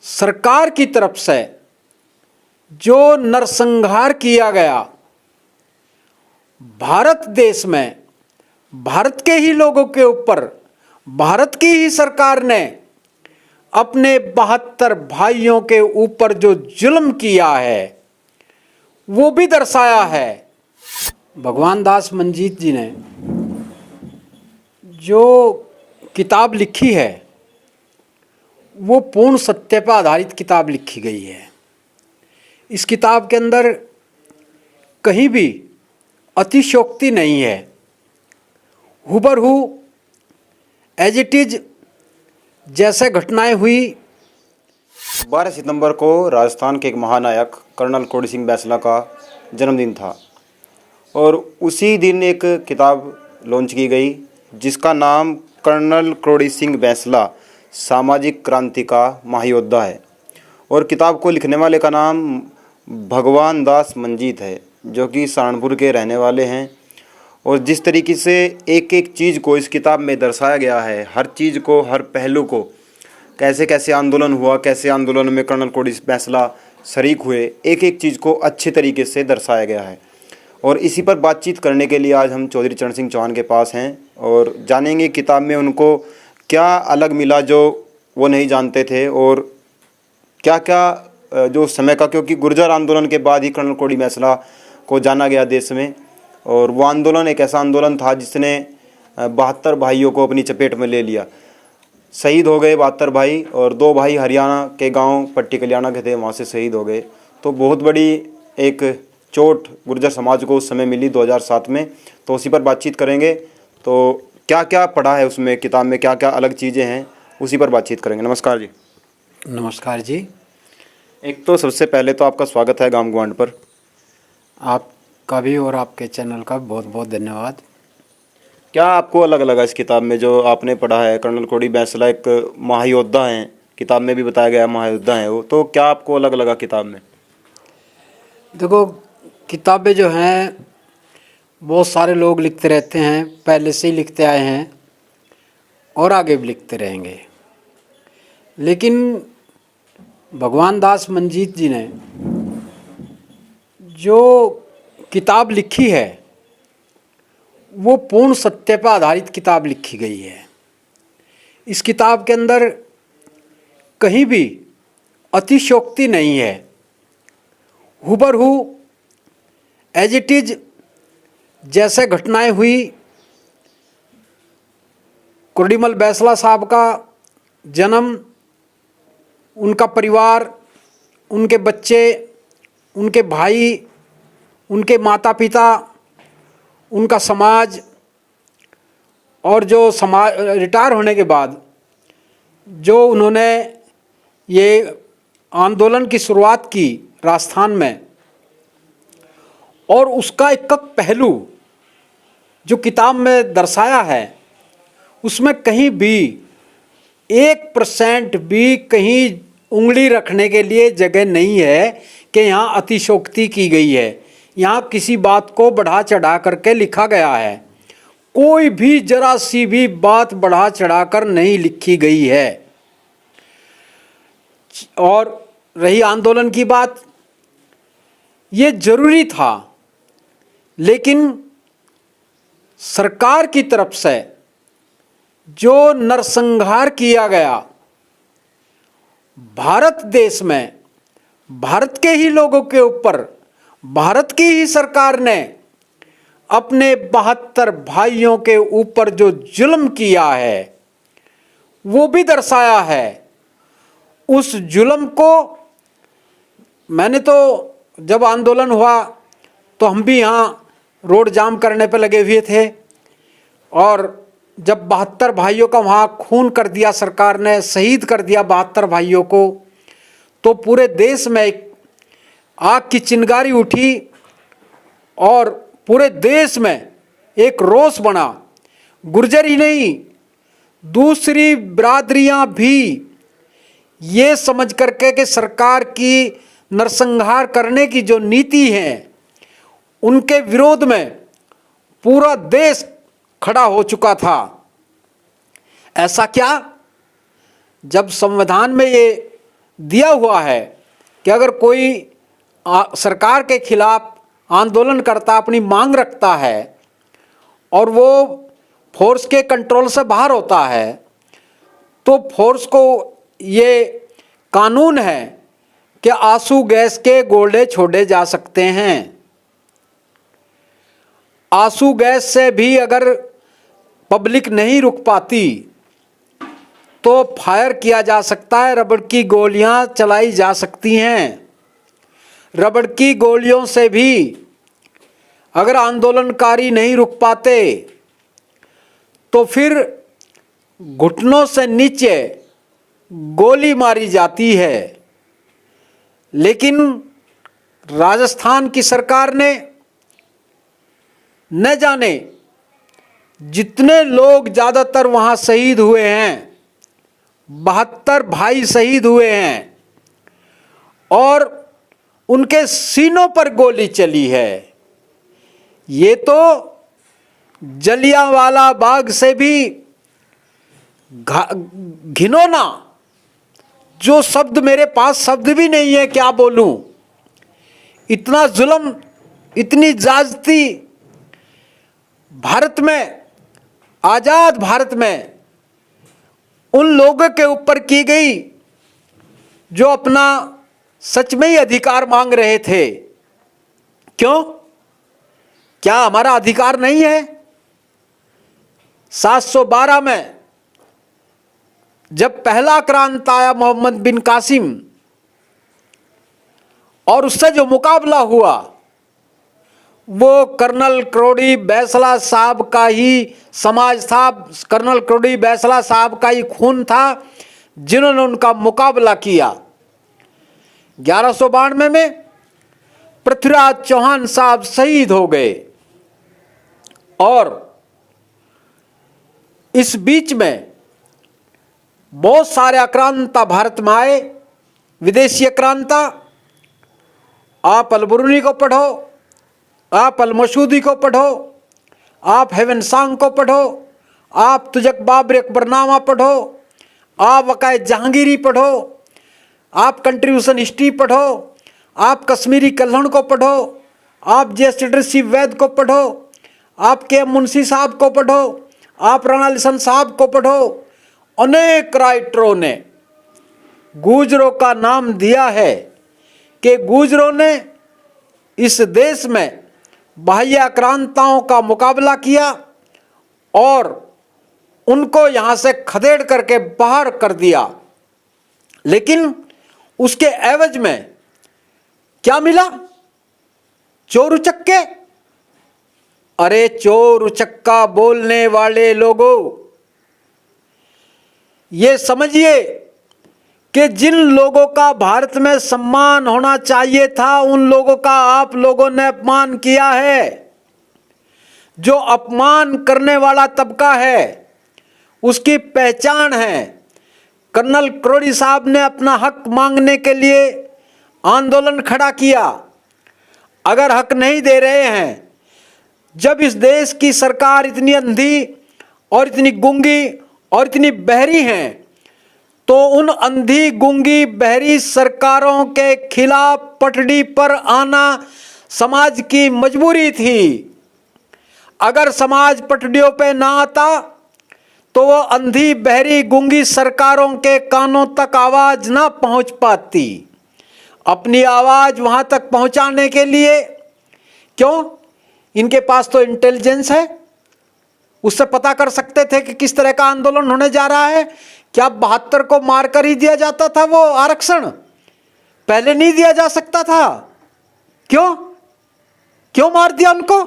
सरकार की तरफ से जो नरसंहार किया गया, भारत देश में भारत के ही लोगों के ऊपर भारत की ही सरकार ने अपने 72 भाइयों के ऊपर जो जुल्म किया है वो भी दर्शाया है। भगवान दास मंजीत जी ने जो किताब लिखी है वो पूर्ण सत्य पर आधारित किताब लिखी गई है। इस किताब के अंदर कहीं भी अतिशयोक्ति नहीं है, हुबहू एज इट इज जैसे घटनाएं हुई। 12 सितंबर को राजस्थान के एक महानायक कर्नल क्रोड़ी सिंह बैंसला का जन्मदिन था और उसी दिन एक किताब लॉन्च की गई जिसका नाम कर्नल क्रोड़ी सिंह बैंसला सामाजिक क्रांति का महायोद्धा है। और किताब को लिखने वाले का नाम भगवान दास मंजीत है, जो कि सहारनपुर के रहने वाले हैं। और जिस तरीके से एक एक चीज़ को इस किताब में दर्शाया गया है, हर चीज़ को, हर पहलू को, कैसे कैसे आंदोलन हुआ, कैसे आंदोलन में कर्नल क्रोड़ी बैंसला शरीक हुए, एक एक चीज़ को अच्छे तरीके से दर्शाया गया है। और इसी पर बातचीत करने के लिए आज हम चौधरी चरण सिंह चौहान के पास हैं और जानेंगे किताब में उनको क्या अलग मिला जो वो नहीं जानते थे, और क्या क्या जो समय का, क्योंकि गुर्जर आंदोलन के बाद ही कर्नल क्रोड़ी बैंसला को जाना गया देश में। और वो आंदोलन एक ऐसा आंदोलन था जिसने 72 भाइयों को अपनी चपेट में ले लिया। शहीद हो गए 72 भाई, और 2 भाई हरियाणा के गांव पट्टी कल्याणा के थे, वहाँ से शहीद हो गए। तो बहुत बड़ी एक चोट गुर्जर समाज को उस समय मिली 2007 में। तो उसी पर बातचीत करेंगे। तो क्या क्या पढ़ा है उसमें, किताब में क्या क्या अलग चीज़ें हैं, उसी पर बातचीत करेंगे। नमस्कार जी। नमस्कार जी। एक तो सबसे पहले तो आपका स्वागत है गाम ग्वांड पर। आपका भी और आपके चैनल का बहुत बहुत धन्यवाद। क्या आपको अलग लगा इस किताब में जो आपने पढ़ा है? कर्नल क्रोड़ी बैंसला एक महायोद्धा हैं, किताब में भी बताया गया महायोद्धा हैं वो, तो क्या आपको अलग लगा किताब में? देखो, किताबें जो हैं बहुत सारे लोग लिखते रहते हैं, पहले से ही लिखते आए हैं और आगे भी लिखते रहेंगे, लेकिन भगवान दास मंजीत जी ने जो किताब लिखी है वो पूर्ण सत्य पर आधारित किताब लिखी गई है। इस किताब के अंदर कहीं भी अतिशयोक्ति नहीं है, हुबहू एज इट इज जैसे घटनाएं हुई। क्रोड़ीमल बैंसला साहब का जन्म, उनका परिवार, उनके बच्चे, उनके भाई, उनके माता पिता, उनका समाज, और जो समाज रिटायर होने के बाद जो उन्होंने ये आंदोलन की शुरुआत की राजस्थान में, और उसका एक पहलू जो किताब में दर्शाया है उसमें कहीं भी 1% भी कहीं उंगली रखने के लिए जगह नहीं है कि यहाँ अतिशयोक्ति की गई है। यहाँ किसी बात को बढ़ा चढ़ा करके लिखा गया है। कोई भी जरा सी भी बात बढ़ा चढ़ा कर नहीं लिखी गई है। और रही आंदोलन की बात, ये जरूरी था, लेकिन सरकार की तरफ से जो नरसंहार किया गया, भारत देश में भारत के ही लोगों के ऊपर भारत की ही सरकार ने अपने 72 भाइयों के ऊपर जो जुल्म किया है वो भी दर्शाया है। उस जुल्म को मैंने तो, जब आंदोलन हुआ तो हम भी यहाँ रोड जाम करने पर लगे हुए थे, और जब 72 भाइयों का वहाँ खून कर दिया सरकार ने, शहीद कर दिया 72 भाइयों को, तो पूरे देश में एक आग की चिंगारी उठी और पूरे देश में एक रोष बना। गुर्जर ही नहीं, दूसरी बिरादरियां भी ये समझ करके कि सरकार की नरसंहार करने की जो नीति है उनके विरोध में पूरा देश खड़ा हो चुका था। ऐसा क्या, जब संविधान में ये दिया हुआ है कि अगर कोई सरकार के खिलाफ आंदोलन करता, अपनी मांग रखता है और वो फोर्स के कंट्रोल से बाहर होता है, तो फोर्स को ये कानून है कि आंसू गैस के गोले छोड़े जा सकते हैं। आंसू गैस से भी अगर पब्लिक नहीं रुक पाती तो फायर किया जा सकता है, रबड़ की गोलियां चलाई जा सकती हैं। रबड़ की गोलियों से भी अगर आंदोलनकारी नहीं रुक पाते तो फिर घुटनों से नीचे गोली मारी जाती है। लेकिन राजस्थान की सरकार ने न जाने जितने लोग, ज़्यादातर वहाँ शहीद हुए हैं, 72 भाई शहीद हुए हैं और उनके सीनों पर गोली चली है। ये तो जलियांवाला बाग से भी घिनौना, जो शब्द मेरे पास शब्द भी नहीं है, क्या बोलूं। इतना जुल्म, इतनी ज्यादती भारत में, आजाद भारत में उन लोगों के ऊपर की गई जो अपना सच में ही अधिकार मांग रहे थे। क्यों? क्या हमारा अधिकार नहीं है? 712 में जब पहला क्रांत आया मोहम्मद बिन कासिम, और उससे जो मुकाबला हुआ वो कर्नल क्रोडी बैसला साहब का ही समाज था, कर्नल क्रोडी बैसला साहब का ही खून था जिन्होंने उनका मुकाबला किया। 1192 में पृथ्वीराज चौहान साहब शहीद हो गए और इस बीच में बहुत सारे आक्रांता भारत में आए, विदेशी आक्रांता। आप अलबरूनी को पढ़ो, आप अलमसूदी को पढ़ो, आप हेवन सांग को पढ़ो, आप तुजक बाबर अकबरनामा पढ़ो, आप वकाए जहांगीरी पढ़ो, आप कंट्रीब्यूशन हिस्ट्री पढ़ो, आप कश्मीरी कल्हण को पढ़ो, आप जे.एस. वैद को पढ़ो, आप के.एम. मुंशी साहब को पढ़ो, आप राणा लिसन साहब को पढ़ो। अनेक राइटरों ने गुजरों का नाम दिया है कि गुजरों ने इस देश में बाह्य आक्रांताओं का मुकाबला किया और उनको यहाँ से खदेड़ करके बाहर कर दिया। लेकिन उसके एवज में क्या मिला? चोर उचक्के। अरे चोर उचक्का बोलने वाले लोगों, ये समझिए कि जिन लोगों का भारत में सम्मान होना चाहिए था, उन लोगों का आप लोगों ने अपमान किया है। जो अपमान करने वाला तबका है उसकी पहचान है। कर्नल क्रोडी साहब ने अपना हक मांगने के लिए आंदोलन खड़ा किया। अगर हक नहीं दे रहे हैं, जब इस देश की सरकार इतनी अंधी और इतनी गूंगी और इतनी बहरी हैं, तो उन अंधी गूंगी बहरी सरकारों के खिलाफ पटड़ी पर आना समाज की मजबूरी थी। अगर समाज पटड़ियों पे ना आता तो वो अंधी बहरी गूंगी सरकारों के कानों तक आवाज ना पहुंच पाती। अपनी आवाज वहां तक पहुंचाने के लिए, क्यों, इनके पास तो इंटेलिजेंस है, उससे पता कर सकते थे कि किस तरह का आंदोलन होने जा रहा है। क्या 72 को मारकर ही दिया जाता था वो आरक्षण? पहले नहीं दिया जा सकता था? क्यों क्यों मार दिया उनको?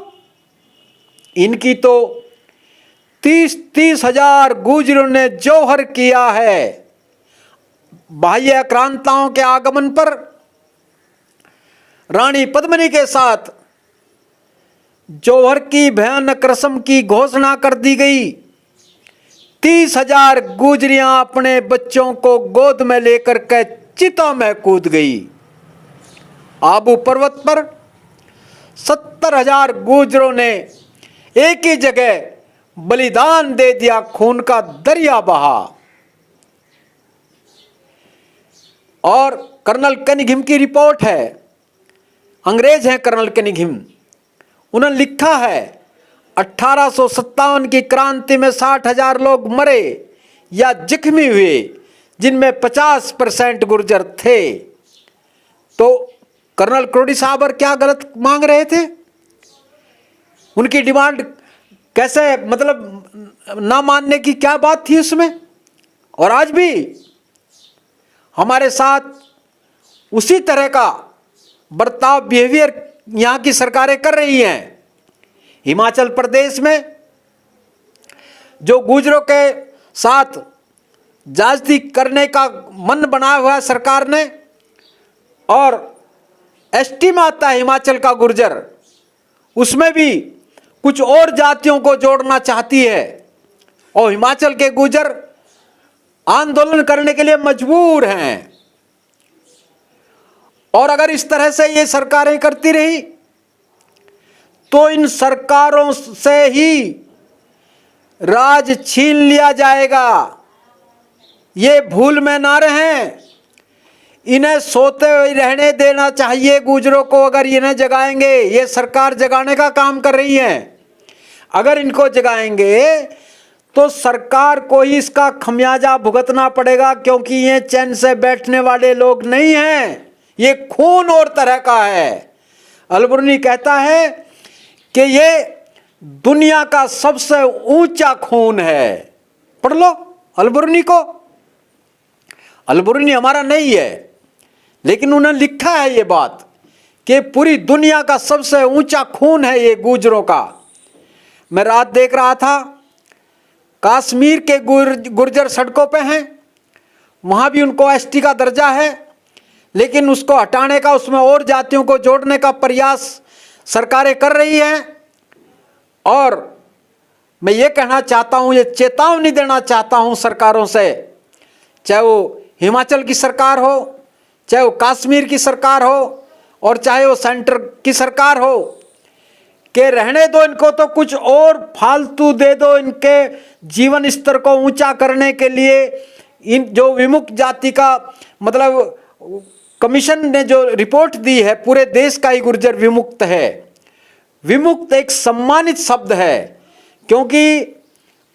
इनकी तो 30-30 हजार गुजरों ने जौहर किया है। बाह्य आक्रांताओं के आगमन पर रानी पद्मिनी के साथ जौहर की भयानक रस्म की घोषणा कर दी गई। 30 हजार गुजरियां अपने बच्चों को गोद में लेकर के चिता में कूद गई। आबू पर्वत पर 70 हजार गुजरों ने एक ही जगह बलिदान दे दिया, खून का दरिया बहा। और कर्नल कनिंघम की रिपोर्ट है, अंग्रेज हैं कर्नल कनिंघम, उन्होंने लिखा है 1857 की क्रांति में 60,000 लोग मरे या जख्मी हुए, जिनमें 50% गुर्जर थे। तो कर्नल क्रोडी साहब और क्या गलत मांग रहे थे? उनकी डिमांड कैसे, मतलब ना मानने की क्या बात थी उसमें? और आज भी हमारे साथ उसी तरह का बर्ताव, बिहेवियर यहाँ की सरकारें कर रही हैं। हिमाचल प्रदेश में जो गुर्जरों के साथ ज्यादती करने का मन बनाया हुआ है सरकार ने, और एसटी में आता है हिमाचल का गुर्जर, उसमें भी कुछ और जातियों को जोड़ना चाहती है, और हिमाचल के गुर्जर आंदोलन करने के लिए मजबूर हैं। और अगर इस तरह से ये सरकारें करती रही तो इन सरकारों से ही राज छीन लिया जाएगा। ये भूल में ना रहें, इन्हें सोते हुए रहने देना चाहिए गुर्जरों को। अगर इन्हें जगाएंगे, ये सरकार जगाने का काम कर रही है, अगर इनको जगाएंगे तो सरकार को ही इसका खमियाजा भुगतना पड़ेगा, क्योंकि ये चैन से बैठने वाले लोग नहीं हैं, ये खून और तरह का है। अलबरूनी कहता है कि ये दुनिया का सबसे ऊंचा खून है। पढ़ लो अलबरूनी को। अलबरूनी हमारा नहीं है, लेकिन उन्होंने लिखा है ये बात कि पूरी दुनिया का सबसे ऊंचा खून है ये गुर्जरों का। मैं रात देख रहा था, कश्मीर के गुर्जर सड़कों पे हैं, वहाँ भी उनको एसटी का दर्जा है, लेकिन उसको हटाने का, उसमें और जातियों को जोड़ने का प्रयास सरकारें कर रही हैं। और मैं ये कहना चाहता हूँ, ये चेतावनी देना चाहता हूँ सरकारों से, चाहे वो हिमाचल की सरकार हो, चाहे वो कश्मीर की सरकार हो, और चाहे वो सेंटर की सरकार हो, कि रहने दो इनको, तो कुछ और फालतू दे दो इनके जीवन स्तर को ऊंचा करने के लिए। इन जो विमुक्त जाति का, मतलब कमीशन ने जो रिपोर्ट दी है, पूरे देश का ही गुर्जर विमुक्त है। विमुक्त एक सम्मानित शब्द है, क्योंकि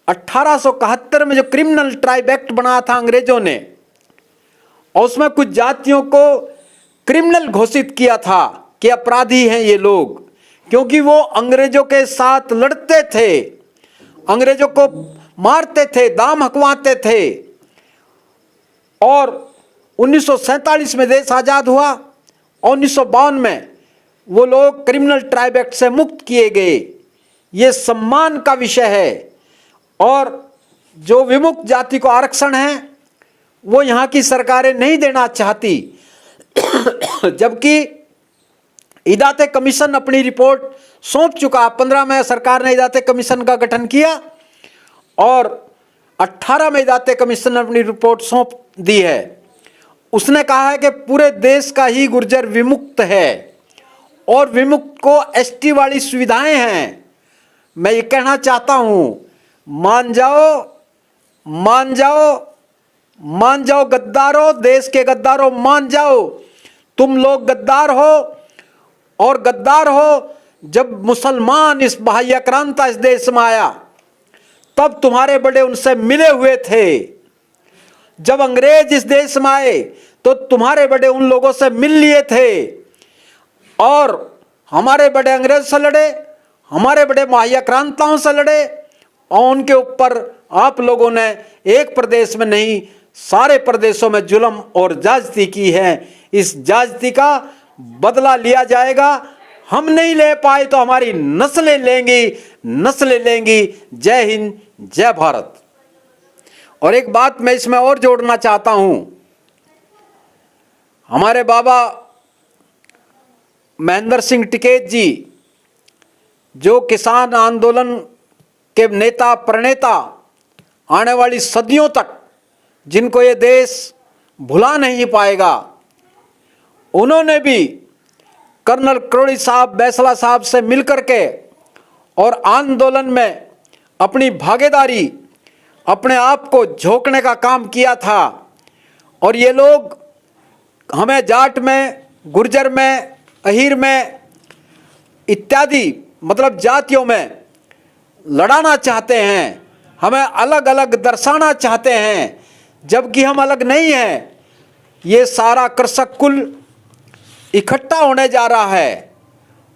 1871 में जो क्रिमिनल ट्राइब एक्ट बनाया था अंग्रेजों ने, और उसमें कुछ जातियों को क्रिमिनल घोषित किया था कि अपराधी हैं ये लोग, क्योंकि वो अंग्रेजों के साथ लड़ते थे, अंग्रेजों को मारते थे, दाम हकवाते थे। और 1947 में देश आज़ाद हुआ, और 1952 में वो लोग क्रिमिनल ट्राइब एक्ट से मुक्त किए गए। ये सम्मान का विषय है। और जो विमुक्त जाति को आरक्षण है वो यहाँ की सरकारें नहीं देना चाहती, जबकि इदाते कमीशन अपनी रिपोर्ट सौंप चुका। 15 में सरकार ने इदाते कमीशन का गठन किया, और 18 में इदाते कमीशन ने अपनी रिपोर्ट सौंप दी है। उसने कहा है कि पूरे देश का ही गुर्जर विमुक्त है, और विमुक्त को एसटी वाली सुविधाएं हैं। मैं ये कहना चाहता हूँ, मान जाओ, मान जाओ, मान जाओ गद्दारों, देश के गद्दारों, मान जाओ तुम लोग गद्दार हो। और गद्दार हो, जब मुसलमान इस बाह्यक्रांता इस देश में आया, तब तुम्हारे बड़े उनसे मिले हुए थे। जब अंग्रेज इस देश में आए तो तुम्हारे बड़े उन लोगों से मिल लिए थे, और हमारे बड़े अंग्रेज से लड़े, हमारे बड़े बाह्यक्रांताओं से लड़े, और उनके ऊपर आप लोगों ने एक प्रदेश में नहीं, सारे प्रदेशों में जुल्म और ज्यादती की है। इस ज्यादती का बदला लिया जाएगा। हम नहीं ले पाए तो हमारी नस्लें लेंगी, नस्लें लेंगी। जय हिंद, जय भारत। और एक बात मैं इसमें और जोड़ना चाहता हूं, हमारे बाबा महेंद्र सिंह टिकैत जी, जो किसान आंदोलन के नेता प्रणेता, आने वाली सदियों तक जिनको ये देश भुला नहीं पाएगा, उन्होंने भी कर्नल क्रोडी साहब, बैसला साहब से मिलकर के और आंदोलन में अपनी भागीदारी, अपने आप को झोंकने का काम किया था। और ये लोग हमें जाट में, गुर्जर में, अहीर में इत्यादि मतलब जातियों में लड़ाना चाहते हैं, हमें अलग अलग दर्शाना चाहते हैं, जबकि हम अलग नहीं हैं। ये सारा कृषक कुल इकट्ठा होने जा रहा है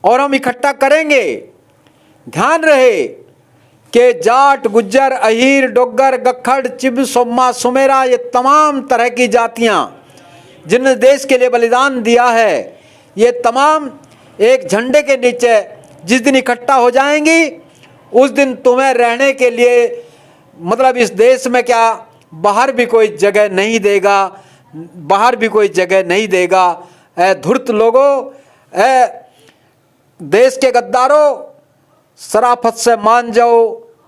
और हम इकट्ठा करेंगे। ध्यान रहे कि जाट, गुज्जर, अहीर, डोगर, गखड़, चिब, सोम्मा, सुमेरा, ये तमाम तरह की जातियां जिन्होंने देश के लिए बलिदान दिया है, ये तमाम एक झंडे के नीचे जिस दिन इकट्ठा हो जाएंगी, उस दिन तुम्हें रहने के लिए मतलब इस देश में क्या बाहर भी कोई जगह नहीं देगा, बाहर भी कोई जगह नहीं देगा। ऐ धूर्त लोगों, ऐ देश के गद्दारों, शराफत से मान जाओ,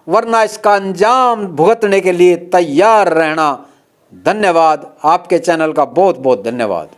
वरना इसका अंजाम भुगतने के लिए तैयार रहना। धन्यवाद। आपके चैनल का बहुत बहुत धन्यवाद।